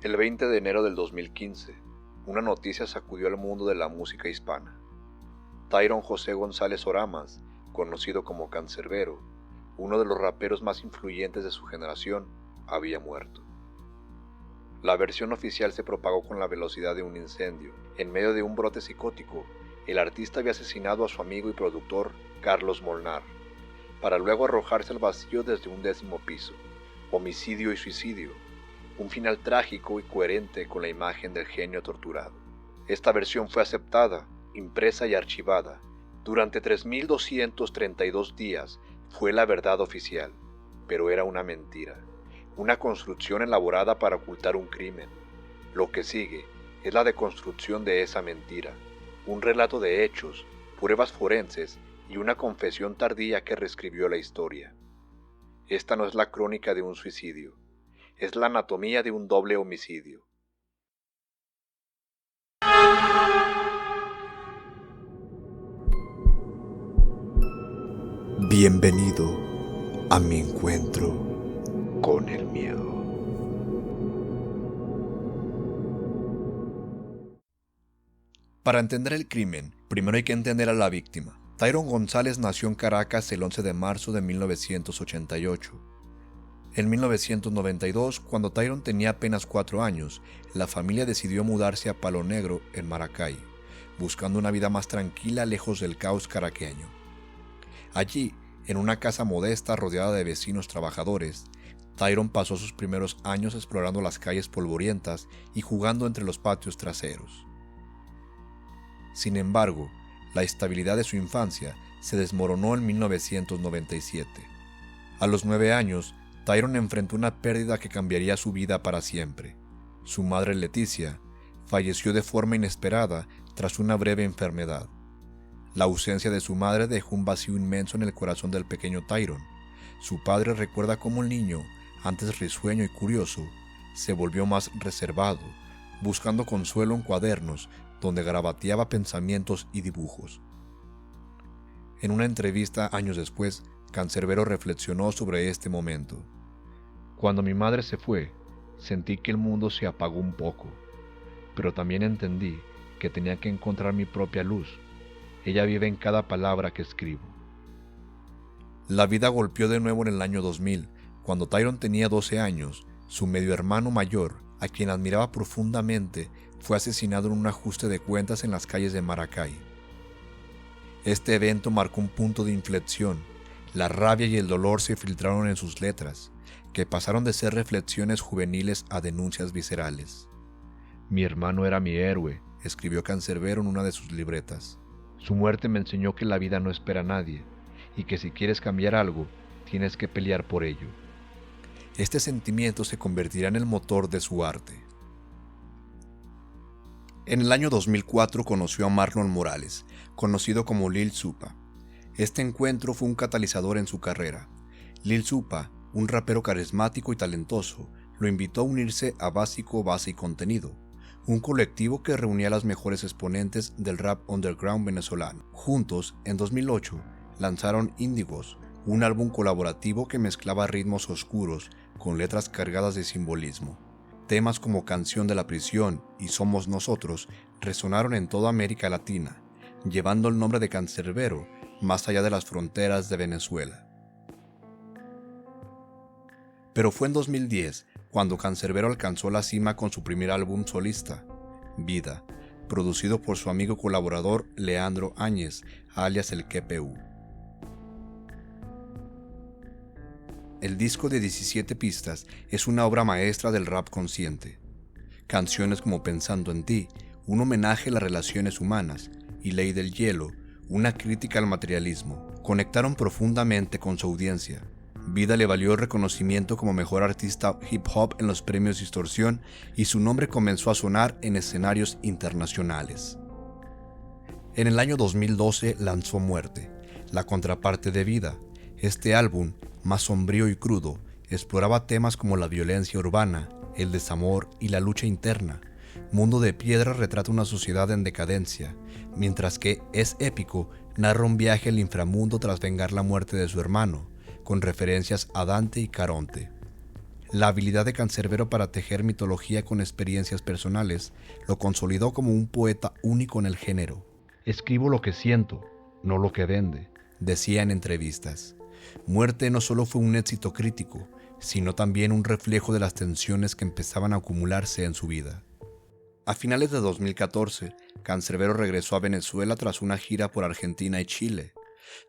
El 20 de enero del 2015, una noticia sacudió al mundo de la música hispana. Tyron José González Oramas, conocido como Cancerbero, uno de los raperos más influyentes de su generación, había muerto. La versión oficial se propagó con la velocidad de un incendio. En medio de un brote psicótico, el artista había asesinado a su amigo y productor, Carlos Molnar, para luego arrojarse al vacío desde un 10º piso. Homicidio y suicidio. Un final trágico y coherente con la imagen del genio torturado. Esta versión fue aceptada, impresa y archivada. Durante 3.232 días fue la verdad oficial, pero era una mentira, una construcción elaborada para ocultar un crimen. Lo que sigue es la deconstrucción de esa mentira, un relato de hechos, pruebas forenses y una confesión tardía que reescribió la historia. Esta no es la crónica de un suicidio. Es la anatomía de un doble homicidio. Bienvenido a mi encuentro Con el miedo. Para entender el crimen, primero hay que entender a la víctima. Tyron González nació en Caracas el 11 de marzo de 1988. En 1992, cuando Tyron tenía apenas 4 años, la familia decidió mudarse a Palo Negro, en Maracay, buscando una vida más tranquila lejos del caos caraqueño. Allí, en una casa modesta rodeada de vecinos trabajadores, Tyron pasó sus primeros años explorando las calles polvorientas y jugando entre los patios traseros. Sin embargo, la estabilidad de su infancia se desmoronó en 1997. A los 9 años, Tyron enfrentó una pérdida que cambiaría su vida para siempre. Su madre Leticia falleció de forma inesperada tras una breve enfermedad. La ausencia de su madre dejó un vacío inmenso en el corazón del pequeño Tyron. Su padre recuerda cómo el niño, antes risueño y curioso, se volvió más reservado, buscando consuelo en cuadernos donde garabateaba pensamientos y dibujos. En una entrevista años después, Cancerbero reflexionó sobre este momento. Cuando mi madre se fue, sentí que el mundo se apagó un poco, pero también entendí que tenía que encontrar mi propia luz. Ella vive en cada palabra que escribo. La vida golpeó de nuevo en el año 2000, cuando Tyron tenía 12 años. Su medio hermano mayor, a quien admiraba profundamente, fue asesinado en un ajuste de cuentas en las calles de Maracay. Este evento marcó un punto de inflexión. La rabia y el dolor se filtraron en sus letras, que pasaron de ser reflexiones juveniles a denuncias viscerales. Mi hermano era mi héroe, escribió Cancerbero en una de sus libretas. Su muerte me enseñó que la vida no espera a nadie, y que si quieres cambiar algo, tienes que pelear por ello. Este sentimiento se convertirá en el motor de su arte. En el año 2004 conoció a Marlon Morales, conocido como Lil Supa. Este encuentro fue un catalizador en su carrera. Lil Supa, un rapero carismático y talentoso, lo invitó a unirse a Básico, Base y Contenido, un colectivo que reunía a las mejores exponentes del rap underground venezolano. Juntos, en 2008, lanzaron Índigos, un álbum colaborativo que mezclaba ritmos oscuros con letras cargadas de simbolismo. Temas como Canción de la Prisión y Somos Nosotros resonaron en toda América Latina, llevando el nombre de Cancerbero más allá de las fronteras de Venezuela. Pero fue en 2010 cuando Cancerbero alcanzó la cima con su primer álbum solista, Vida, producido por su amigo colaborador Leandro Áñez, alias el QPU. El disco de 17 pistas es una obra maestra del rap consciente. Canciones como Pensando en ti, un homenaje a las relaciones humanas, y Ley del Hielo, una crítica al materialismo, conectaron profundamente con su audiencia. Vida le valió el reconocimiento como mejor artista hip hop en los premios Distorsión y su nombre comenzó a sonar en escenarios internacionales. En el año 2012 lanzó Muerte, la contraparte de Vida. Este álbum, más sombrío y crudo, exploraba temas como la violencia urbana, el desamor y la lucha interna. Mundo de Piedra retrata una sociedad en decadencia, mientras que Es Épico narra un viaje al inframundo tras vengar la muerte de su hermano, con referencias a Dante y Caronte. La habilidad de Cancerbero para tejer mitología con experiencias personales lo consolidó como un poeta único en el género. Escribo lo que siento, no lo que vende, decía en entrevistas. Muerte no solo fue un éxito crítico, sino también un reflejo de las tensiones que empezaban a acumularse en su vida. A finales de 2014, Cancerbero regresó a Venezuela tras una gira por Argentina y Chile.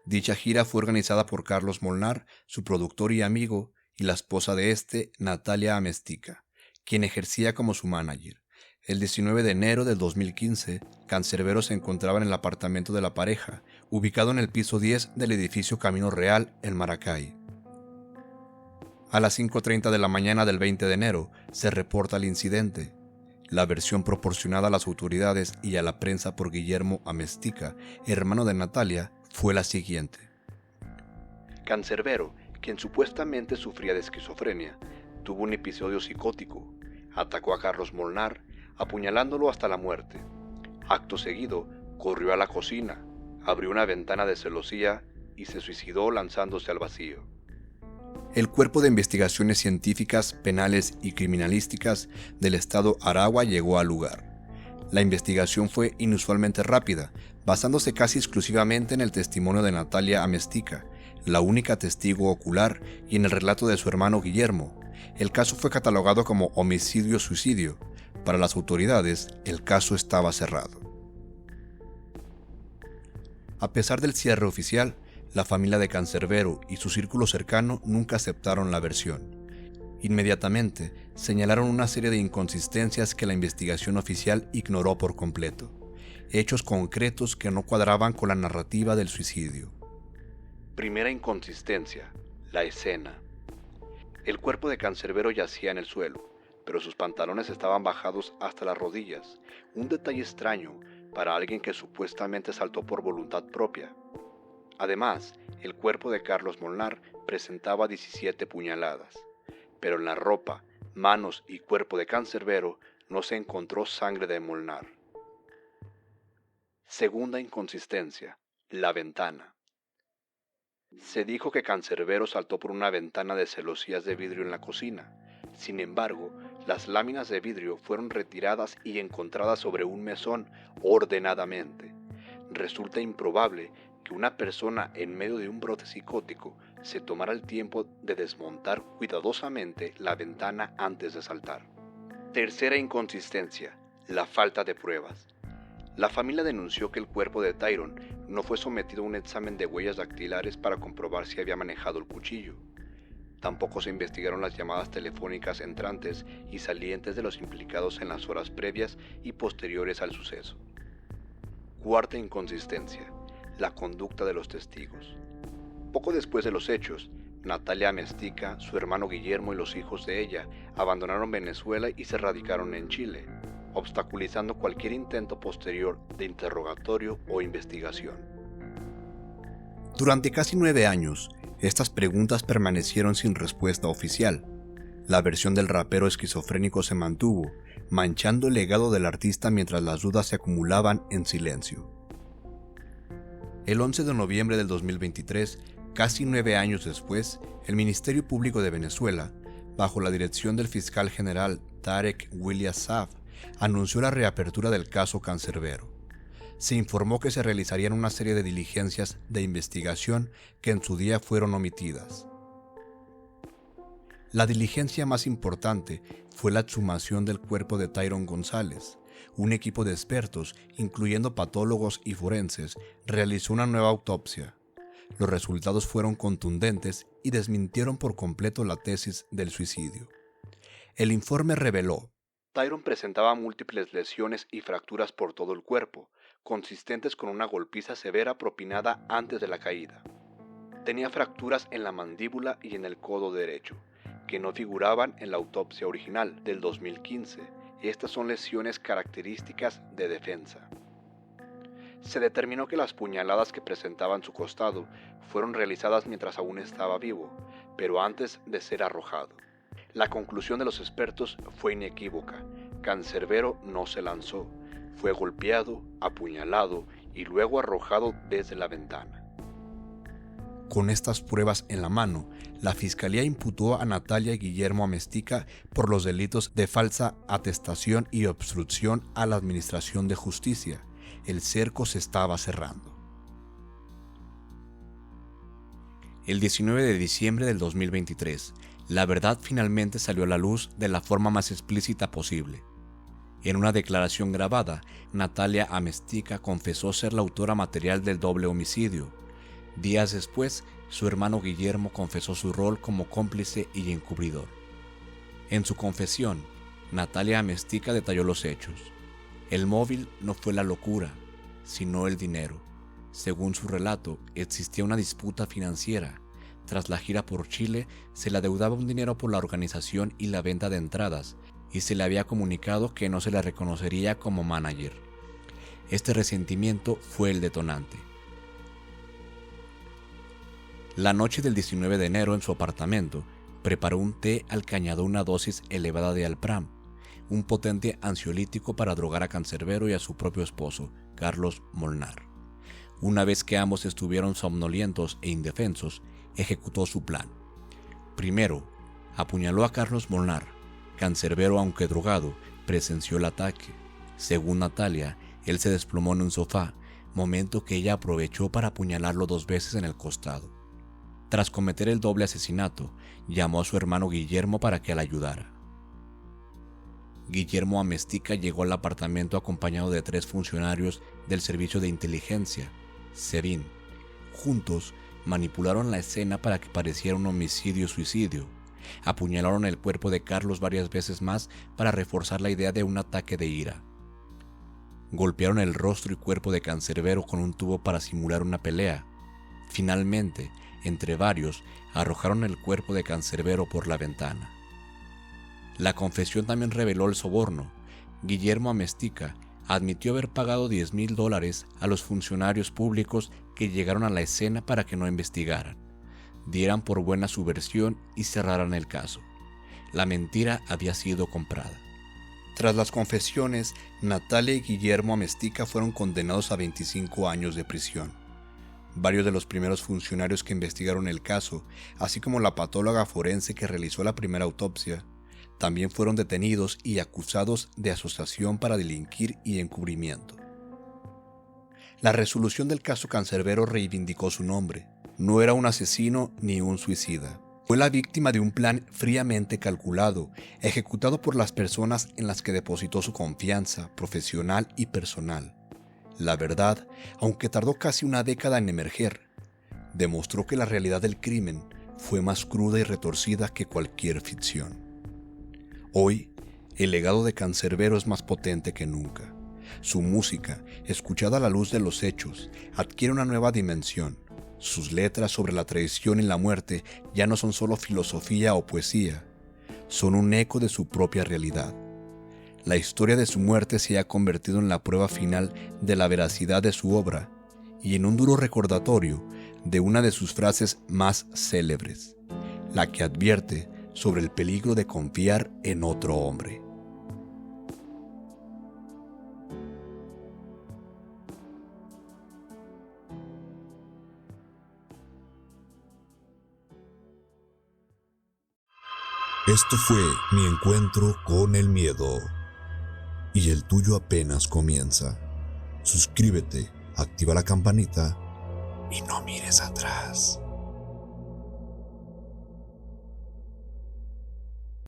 Dicha gira fue organizada por Carlos Molnar, su productor y amigo, y la esposa de este, Natalia Amestica, quien ejercía como su manager. El 19 de enero del 2015, Cancerbero se encontraba en el apartamento de la pareja, ubicado en el piso 10 del edificio Camino Real, en Maracay. A las 5:30 de la mañana del 20 de enero, se reporta el incidente. La versión proporcionada a las autoridades y a la prensa por Guillermo Amestica, hermano de Natalia, fue la siguiente. Cancerbero, quien supuestamente sufría de esquizofrenia, tuvo un episodio psicótico. Atacó a Carlos Molnar, apuñalándolo hasta la muerte. Acto seguido, corrió a la cocina, abrió una ventana de celosía y se suicidó lanzándose al vacío. El Cuerpo de Investigaciones Científicas, Penales y Criminalísticas del Estado Aragua llegó al lugar. La investigación fue inusualmente rápida, basándose casi exclusivamente en el testimonio de Natalia Amestica, la única testigo ocular, y en el relato de su hermano Guillermo. El caso fue catalogado como homicidio-suicidio. Para las autoridades, el caso estaba cerrado. A pesar del cierre oficial, la familia de Cancerbero y su círculo cercano nunca aceptaron la versión. Inmediatamente señalaron una serie de inconsistencias que la investigación oficial ignoró por completo, hechos concretos que no cuadraban con la narrativa del suicidio. Primera inconsistencia, la escena. El cuerpo de Cancerbero yacía en el suelo, pero sus pantalones estaban bajados hasta las rodillas, un detalle extraño para alguien que supuestamente saltó por voluntad propia. Además, el cuerpo de Carlos Molnar presentaba 17 puñaladas, pero en la ropa, manos y cuerpo de Cancerbero no se encontró sangre de Molnar. Segunda inconsistencia, la ventana. Se dijo que Cancerbero saltó por una ventana de celosías de vidrio en la cocina. Sin embargo, las láminas de vidrio fueron retiradas y encontradas sobre un mesón ordenadamente. Resulta improbable que una persona en medio de un brote psicótico se tomara el tiempo de desmontar cuidadosamente la ventana antes de saltar. Tercera inconsistencia, la falta de pruebas. La familia denunció que el cuerpo de Tyron no fue sometido a un examen de huellas dactilares para comprobar si había manejado el cuchillo. Tampoco se investigaron las llamadas telefónicas entrantes y salientes de los implicados en las horas previas y posteriores al suceso. Cuarta inconsistencia, la conducta de los testigos. Poco después de los hechos, Natalia Amestica, su hermano Guillermo y los hijos de ella abandonaron Venezuela y se radicaron en Chile, obstaculizando cualquier intento posterior de interrogatorio o investigación. Durante casi 9 años, estas preguntas permanecieron sin respuesta oficial. La versión del rapero esquizofrénico se mantuvo, manchando el legado del artista mientras las dudas se acumulaban en silencio. El 11 de noviembre del 2023, casi 9 años después, el Ministerio Público de Venezuela, bajo la dirección del fiscal general Tarek William Saab, anunció la reapertura del caso Cancerbero. Se informó que se realizarían una serie de diligencias de investigación que en su día fueron omitidas. La diligencia más importante fue la exhumación del cuerpo de Tyron González. Un equipo de expertos, incluyendo patólogos y forenses, realizó una nueva autopsia. Los resultados fueron contundentes y desmintieron por completo la tesis del suicidio. El informe reveló: Tyron presentaba múltiples lesiones y fracturas por todo el cuerpo, consistentes con una golpiza severa propinada antes de la caída. Tenía fracturas en la mandíbula y en el codo derecho, que no figuraban en la autopsia original del 2015. Estas son lesiones características de defensa. Se determinó que las puñaladas que presentaban su costado fueron realizadas mientras aún estaba vivo, pero antes de ser arrojado. La conclusión de los expertos fue inequívoca: Cancerbero no se lanzó, fue golpeado, apuñalado y luego arrojado desde la ventana. Con estas pruebas en la mano, la Fiscalía imputó a Natalia y Guillermo Ameztica por los delitos de falsa atestación y obstrucción a la administración de justicia. El cerco se estaba cerrando. El 19 de diciembre del 2023, la verdad finalmente salió a la luz de la forma más explícita posible. En una declaración grabada, Natalia Ameztica confesó ser la autora material del doble homicidio. Días después, su hermano Guillermo confesó su rol como cómplice y encubridor. En su confesión, Natalia Ameztica detalló los hechos. El móvil no fue la locura, sino el dinero. Según su relato, existía una disputa financiera. Tras la gira por Chile, se le adeudaba un dinero por la organización y la venta de entradas, y se le había comunicado que no se le reconocería como manager. Este resentimiento fue el detonante. La noche del 19 de enero, en su apartamento, preparó un té al que añadió una dosis elevada de Alpram, un potente ansiolítico para drogar a Cancerbero y a su propio esposo, Carlos Molnar. Una vez que ambos estuvieron somnolientos e indefensos, ejecutó su plan. Primero, apuñaló a Carlos Molnar. Cancerbero, aunque drogado, presenció el ataque. Según Natalia, él se desplomó en un sofá, momento que ella aprovechó para apuñalarlo 2 veces en el costado. Tras cometer el doble asesinato, llamó a su hermano Guillermo para que la ayudara. Guillermo Ameztica llegó al apartamento acompañado de 3 funcionarios del Servicio de Inteligencia, SEBIN. Juntos, manipularon la escena para que pareciera un homicidio-suicidio. Apuñalaron el cuerpo de Carlos varias veces más para reforzar la idea de un ataque de ira. Golpearon el rostro y cuerpo de Cancerbero con un tubo para simular una pelea. Finalmente, entre varios, arrojaron el cuerpo de Cancerbero por la ventana. La confesión también reveló el soborno. Guillermo Ameztica admitió haber pagado $10,000 a los funcionarios públicos que llegaron a la escena para que no investigaran, dieran por buena su versión y cerraran el caso. La mentira había sido comprada. Tras las confesiones, Natalia y Guillermo Ameztica fueron condenados a 25 años de prisión. Varios de los primeros funcionarios que investigaron el caso, así como la patóloga forense que realizó la primera autopsia, también fueron detenidos y acusados de asociación para delinquir y encubrimiento. La resolución del caso Cancerbero reivindicó su nombre. No era un asesino ni un suicida. Fue la víctima de un plan fríamente calculado, ejecutado por las personas en las que depositó su confianza profesional y personal. La verdad, aunque tardó casi una década en emerger, demostró que la realidad del crimen fue más cruda y retorcida que cualquier ficción. Hoy, el legado de Cancerbero es más potente que nunca. Su música, escuchada a la luz de los hechos, adquiere una nueva dimensión. Sus letras sobre la traición y la muerte ya no son solo filosofía o poesía, son un eco de su propia realidad. La historia de su muerte se ha convertido en la prueba final de la veracidad de su obra y en un duro recordatorio de una de sus frases más célebres, la que advierte sobre el peligro de confiar en otro hombre. Esto fue mi encuentro con el miedo. Y el tuyo apenas comienza. Suscríbete, activa la campanita y no mires atrás.